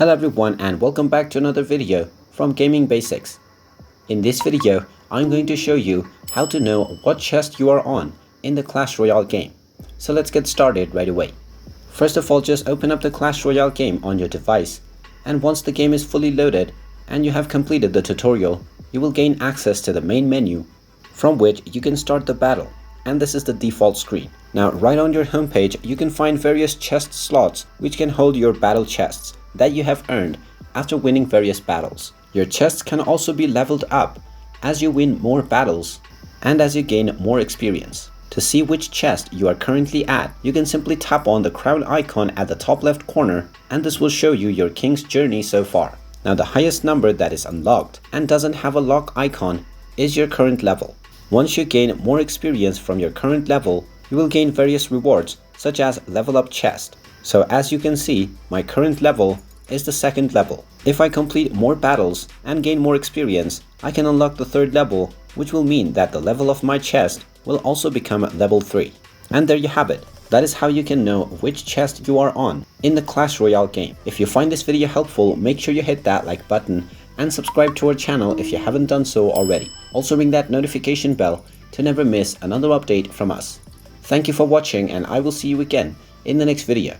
Hello everyone and welcome back to another video from Gaming Basics. In this video, I'm going to show you how to know what chest you are on in the Clash Royale game. So let's get started right away. First of all, just open up the Clash Royale game on your device, and once the game is fully loaded and you have completed the tutorial, you will gain access to the main menu from which you can start the battle, and this is the default screen. Now right on your homepage you can find various chest slots which can hold your battle chests that you have earned after winning various battles. Your chests can also be leveled up as you win more battles and as you gain more experience. To see which chest you are currently at, you can simply tap on the crown icon at the top left corner, and this will show you your king's journey so far. Now the highest number that is unlocked and doesn't have a lock icon is your current level. Once you gain more experience from your current level, you will gain various rewards such as level up chest. So as you can see, my current level is the second level. If I complete more battles and gain more experience, I can unlock the third level, which will mean that the level of my chest will also become level 3. And there you have it. That is how you can know which chest you are on in the Clash Royale game. If you find this video helpful, make sure you hit that like button and subscribe to our channel if you haven't done so already. Also ring that notification bell to never miss another update from us. Thank you for watching, and I will see you again in the next video.